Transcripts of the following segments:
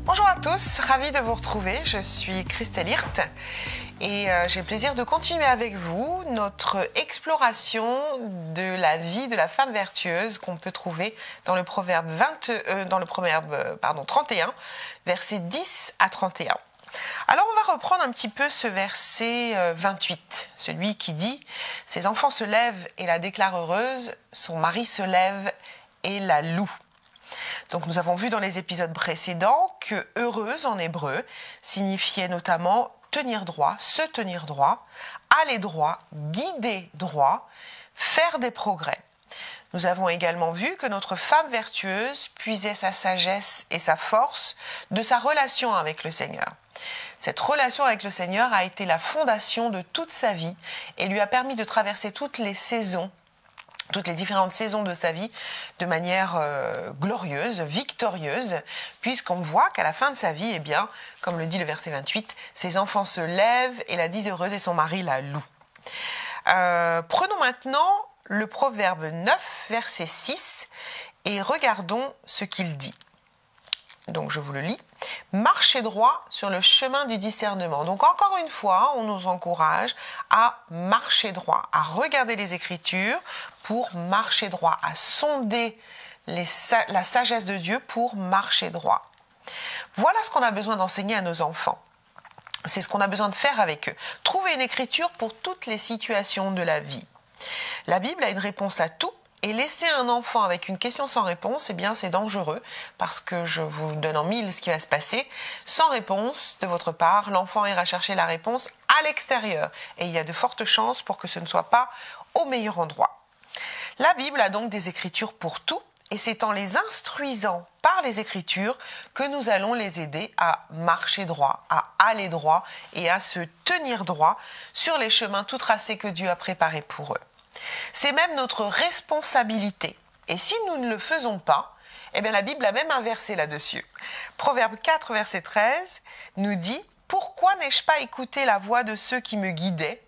Bonjour à tous, ravie de vous retrouver. Je suis Christelle Hirt et j'ai le plaisir de continuer avec vous notre exploration de la vie de la femme vertueuse qu'on peut trouver dans le proverbe 31, versets 10 à 31. Alors on va reprendre un petit peu ce verset 28, celui qui dit « Ses enfants se lèvent et la déclarent heureuse, son mari se lève et la loue ». Donc nous avons vu dans les épisodes précédents que « heureuse » en hébreu signifiait notamment tenir droit, se tenir droit, aller droit, guider droit, faire des progrès. Nous avons également vu que notre femme vertueuse puisait sa sagesse et sa force de sa relation avec le Seigneur. Cette relation avec le Seigneur a été la fondation de toute sa vie et lui a permis de traverser toutes les différentes saisons de sa vie de manière glorieuse, victorieuse, puisqu'on voit qu'à la fin de sa vie, eh bien, comme le dit le verset 28, ses enfants se lèvent et la disent heureuse et son mari la loue. Prenons maintenant le proverbe 9, verset 6, et regardons ce qu'il dit. Donc je vous le lis. Marchez droit sur le chemin du discernement. Donc encore une fois, on nous encourage à marcher droit, à regarder les Écritures pour marcher droit, à sonder la sagesse de Dieu pour marcher droit. Voilà ce qu'on a besoin d'enseigner à nos enfants. C'est ce qu'on a besoin de faire avec eux. Trouver une écriture pour toutes les situations de la vie. La Bible a une réponse à tout. Et laisser un enfant avec une question sans réponse, eh bien c'est dangereux parce que je vous donne en mille ce qui va se passer. Sans réponse de votre part, l'enfant ira chercher la réponse à l'extérieur et il y a de fortes chances pour que ce ne soit pas au meilleur endroit. La Bible a donc des écritures pour tout et c'est en les instruisant par les écritures que nous allons les aider à marcher droit, à aller droit et à se tenir droit sur les chemins tout tracés que Dieu a préparés pour eux. C'est même notre responsabilité. Et si nous ne le faisons pas, eh bien la Bible a même un verset là-dessus. Proverbe 4, verset 13 nous dit « Pourquoi n'ai-je pas écouté la voix de ceux qui me guidaient,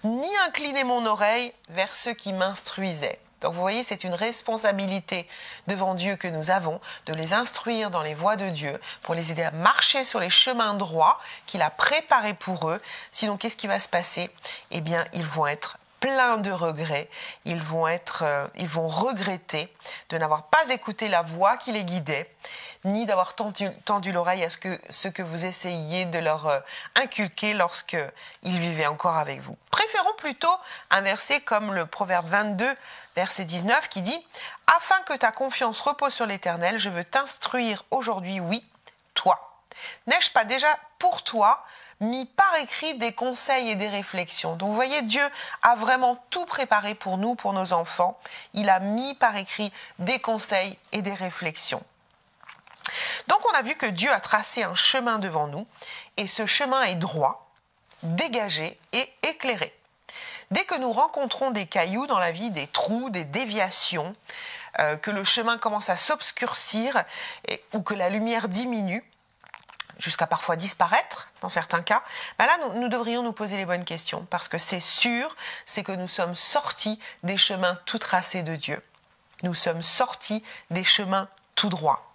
ni incliné mon oreille vers ceux qui m'instruisaient ?» Donc vous voyez, c'est une responsabilité devant Dieu que nous avons de les instruire dans les voies de Dieu pour les aider à marcher sur les chemins droits qu'il a préparés pour eux. Sinon, qu'est-ce qui va se passer? Eh bien, ils vont être plein de regrets, ils vont regretter de n'avoir pas écouté la voix qui les guidait, ni d'avoir tendu l'oreille à ce que vous essayiez de leur inculquer lorsqu'ils vivaient encore avec vous. Préférons plutôt un verset comme le Proverbe 22, verset 19, qui dit « Afin que ta confiance repose sur l'Éternel, je veux t'instruire aujourd'hui, oui, toi. N'ai-je pas déjà pour toi mis par écrit des conseils et des réflexions. » Donc vous voyez, Dieu a vraiment tout préparé pour nous, pour nos enfants. Il a mis par écrit des conseils et des réflexions. Donc on a vu que Dieu a tracé un chemin devant nous et ce chemin est droit, dégagé et éclairé. Dès que nous rencontrons des cailloux dans la vie, des trous, des déviations, que le chemin commence à s'obscurcir ou que la lumière diminue, jusqu'à parfois disparaître dans certains cas, ben là nous devrions nous poser les bonnes questions parce que c'est sûr, c'est que nous sommes sortis des chemins tout tracés de Dieu. Nous sommes sortis des chemins tout droits.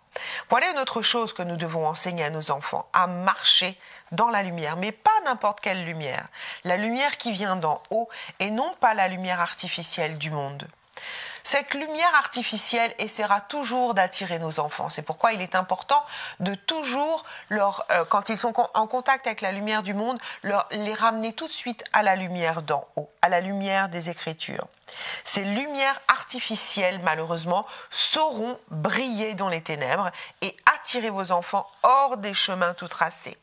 Voilà une autre chose que nous devons enseigner à nos enfants, à marcher dans la lumière, mais pas n'importe quelle lumière. La lumière qui vient d'en haut et non pas la lumière artificielle du monde. Cette lumière artificielle essaiera toujours d'attirer nos enfants. C'est pourquoi il est important de toujours, quand ils sont en contact avec la lumière du monde, les ramener tout de suite à la lumière d'en haut, à la lumière des Écritures. Ces lumières artificielles, malheureusement, sauront briller dans les ténèbres et attirer vos enfants hors des chemins tout tracés.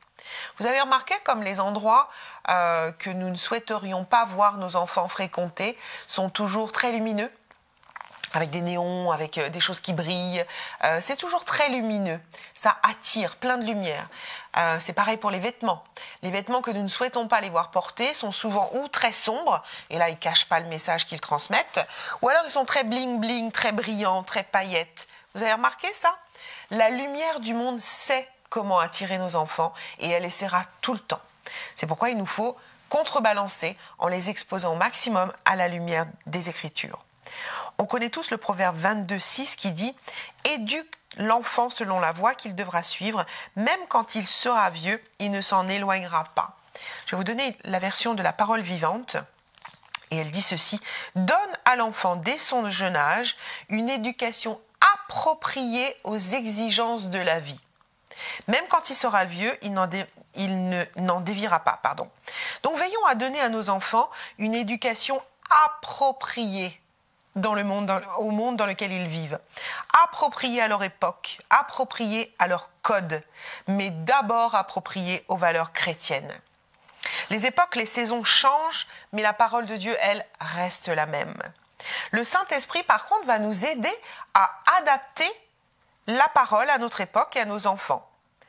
Vous avez remarqué comme les endroits que nous ne souhaiterions pas voir nos enfants fréquenter sont toujours très lumineux, avec des néons, avec des choses qui brillent. C'est toujours très lumineux. Ça attire plein de lumière. C'est pareil pour les vêtements. Les vêtements que nous ne souhaitons pas les voir porter sont souvent ou très sombres, et là ils ne cachent pas le message qu'ils transmettent, ou alors ils sont très bling-bling, très brillants, très paillettes. Vous avez remarqué ça? La lumière du monde sait comment attirer nos enfants, et elle essaiera tout le temps. C'est pourquoi il nous faut contrebalancer en les exposant au maximum à la lumière des Écritures. On connaît tous le proverbe 22, 6 qui dit « Éduque l'enfant selon la voie qu'il devra suivre. Même quand il sera vieux, il ne s'en éloignera pas. Je vais vous donner la version de la parole vivante. Et elle dit ceci: donne à l'enfant dès son jeune âge une éducation appropriée aux exigences de la vie. Même quand il sera vieux, il n'en déviera pas. Donc veillons à donner à nos enfants une éducation appropriée au monde dans lequel ils vivent, appropriée à leur époque, appropriée à leur code, mais d'abord appropriée aux valeurs chrétiennes. Les époques, les saisons changent, mais la parole de Dieu, elle, reste la même. Le Saint-Esprit, par contre, va nous aider à adapter la parole à notre époque et à nos enfants.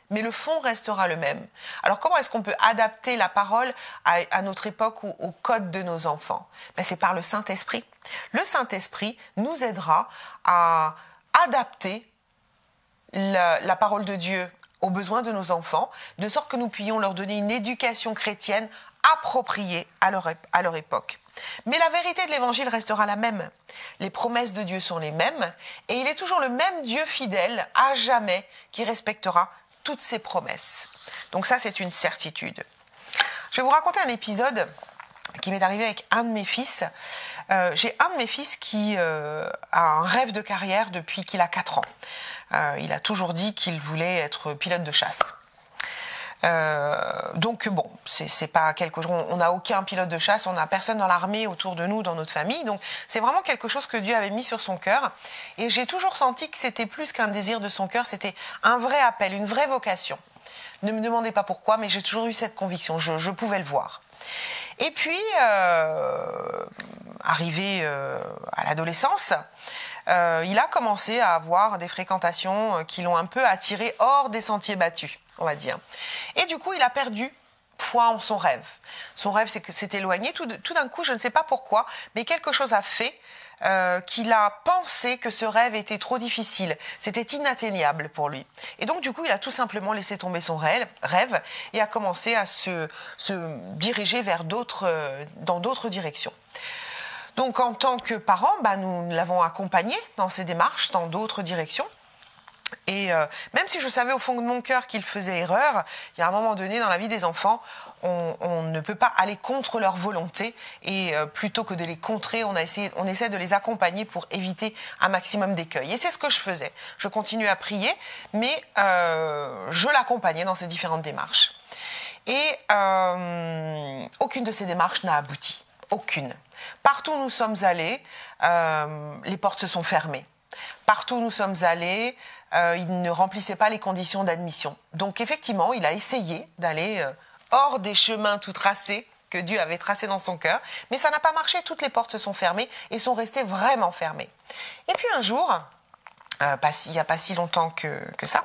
Mais le fond restera le même. Alors, comment est-ce qu'on peut adapter la parole à notre époque ou au code de nos enfants? C'est par le Saint-Esprit. Le Saint-Esprit nous aidera à adapter la parole de Dieu aux besoins de nos enfants, de sorte que nous puissions leur donner une éducation chrétienne appropriée à leur époque. Mais la vérité de l'Évangile restera la même. Les promesses de Dieu sont les mêmes, et il est toujours le même Dieu fidèle, à jamais, qui respectera toutes ses promesses. Donc ça, c'est une certitude. Je vais vous raconter un épisode qui m'est arrivé avec un de mes fils. J'ai un de mes fils qui a un rêve de carrière depuis qu'il a 4 ans. Il a toujours dit qu'il voulait être pilote de chasse. Donc bon, c'est pas quelque chose. On n'a aucun pilote de chasse, on n'a personne dans l'armée autour de nous, dans notre famille. Donc c'est vraiment quelque chose que Dieu avait mis sur son cœur. Et j'ai toujours senti que c'était plus qu'un désir de son cœur, c'était un vrai appel, une vraie vocation. Ne me demandez pas pourquoi, mais j'ai toujours eu cette conviction. Je pouvais le voir. Et puis, arrivé à l'adolescence, il a commencé à avoir des fréquentations qui l'ont un peu attiré hors des sentiers battus, on va dire. Et du coup, il a perdu foi en son rêve. Son rêve s'est éloigné. Tout d'un coup, je ne sais pas pourquoi, mais quelque chose a fait qu'il a pensé que ce rêve était trop difficile. C'était inatteignable pour lui. Et donc, du coup, il a tout simplement laissé tomber son rêve et a commencé à se diriger dans d'autres directions. Donc, en tant que parents, nous l'avons accompagné dans ses démarches, dans d'autres directions. Et même si je savais au fond de mon cœur qu'il faisait erreur, il y a un moment donné dans la vie des enfants, on ne peut pas aller contre leur volonté. Et plutôt que de les contrer, on essaie de les accompagner pour éviter un maximum d'écueils. Et c'est ce que je faisais. Je continuais à prier, mais je l'accompagnais dans ces différentes démarches. Et aucune de ces démarches n'a abouti. Aucune. Partout où nous sommes allés, les portes se sont fermées. Partout où nous sommes allés, il ne remplissait pas les conditions d'admission. Donc effectivement, il a essayé d'aller hors des chemins tout tracés que Dieu avait tracés dans son cœur, mais ça n'a pas marché, toutes les portes se sont fermées et sont restées vraiment fermées. Et puis un jour, il n'y a pas si longtemps que ça,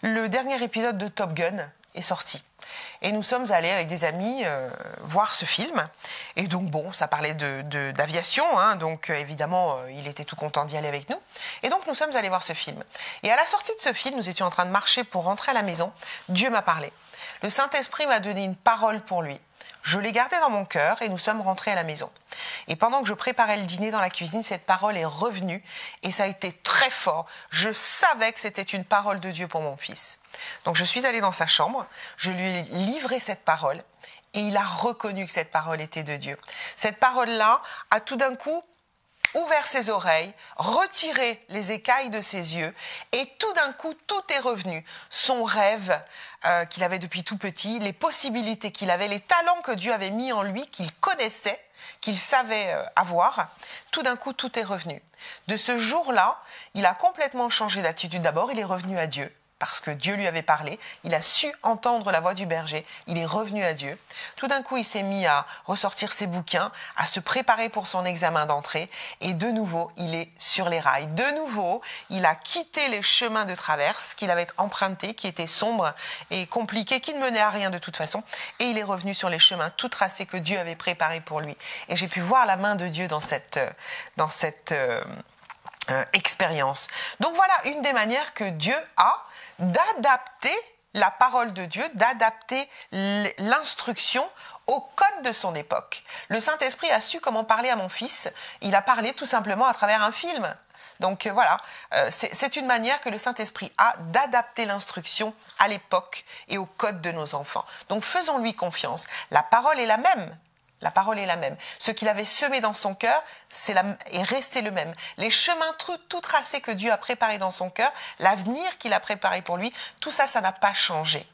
le dernier épisode de Top Gun est sorti. Et nous sommes allés avec des amis voir ce film. Et donc, bon, ça parlait d'aviation. Donc, évidemment, il était tout content d'y aller avec nous. Et donc, nous sommes allés voir ce film. Et à la sortie de ce film, nous étions en train de marcher pour rentrer à la maison. Dieu m'a parlé. Le Saint-Esprit m'a donné une parole pour lui. Je l'ai gardée dans mon cœur et nous sommes rentrés à la maison. Et pendant que je préparais le dîner dans la cuisine, cette parole est revenue et ça a été très fort. Je savais que c'était une parole de Dieu pour mon fils. Donc je suis allée dans sa chambre, je lui ai livré cette parole et il a reconnu que cette parole était de Dieu. Cette parole-là a tout d'un coup ouvert ses oreilles, retiré les écailles de ses yeux et tout d'un coup, tout est revenu. Son rêve qu'il avait depuis tout petit, les possibilités qu'il avait, les talents que Dieu avait mis en lui, qu'il connaissait, qu'il savait avoir, tout d'un coup, tout est revenu. De ce jour-là, il a complètement changé d'attitude. D'abord, il est revenu à Dieu. Parce que Dieu lui avait parlé, il a su entendre la voix du berger, il est revenu à Dieu. Tout d'un coup, il s'est mis à ressortir ses bouquins, à se préparer pour son examen d'entrée, et de nouveau, il est sur les rails. De nouveau, il a quitté les chemins de traverse qu'il avait empruntés, qui étaient sombres et compliqués, qui ne menaient à rien de toute façon, et il est revenu sur les chemins tout tracés que Dieu avait préparés pour lui. Et j'ai pu voir la main de Dieu dans cette expérience. Donc voilà une des manières que Dieu a d'adapter la parole de Dieu, d'adapter l'instruction au code de son époque. Le Saint-Esprit a su comment parler à mon fils. Il a parlé tout simplement à travers un film. Donc voilà, c'est une manière que le Saint-Esprit a d'adapter l'instruction à l'époque et au code de nos enfants. Donc faisons-lui confiance. La parole est la même. La parole est la même. Ce qu'il avait semé dans son cœur est resté le même. Les chemins tout tracés que Dieu a préparés dans son cœur, l'avenir qu'il a préparé pour lui, tout ça, ça n'a pas changé.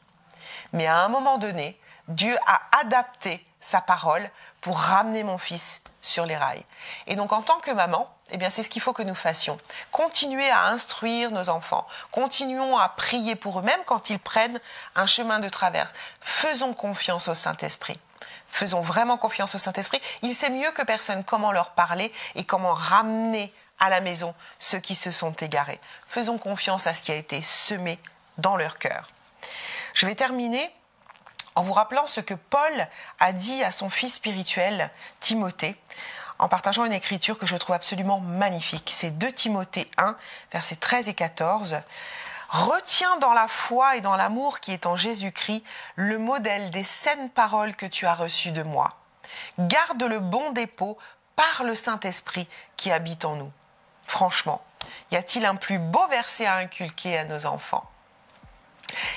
Mais à un moment donné, Dieu a adapté sa parole pour ramener mon fils sur les rails. Et donc en tant que maman, eh bien c'est ce qu'il faut que nous fassions. Continuer à instruire nos enfants. Continuons à prier pour eux-mêmes quand ils prennent un chemin de traverse. Faisons confiance au Saint-Esprit. Faisons vraiment confiance au Saint-Esprit. Il sait mieux que personne comment leur parler et comment ramener à la maison ceux qui se sont égarés. Faisons confiance à ce qui a été semé dans leur cœur. Je vais terminer en vous rappelant ce que Paul a dit à son fils spirituel, Timothée, en partageant une écriture que je trouve absolument magnifique. C'est 2 Timothée 1, versets 13 et 14. « Retiens dans la foi et dans l'amour qui est en Jésus-Christ le modèle des saines paroles que tu as reçues de moi. Garde le bon dépôt par le Saint-Esprit qui habite en nous. » Franchement, y a-t-il un plus beau verset à inculquer à nos enfants ?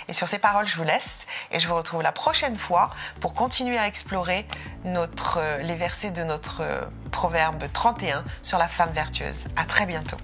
Et sur ces paroles, je vous laisse et je vous retrouve la prochaine fois pour continuer à explorer les versets de notre proverbe 31 sur la femme vertueuse. À très bientôt.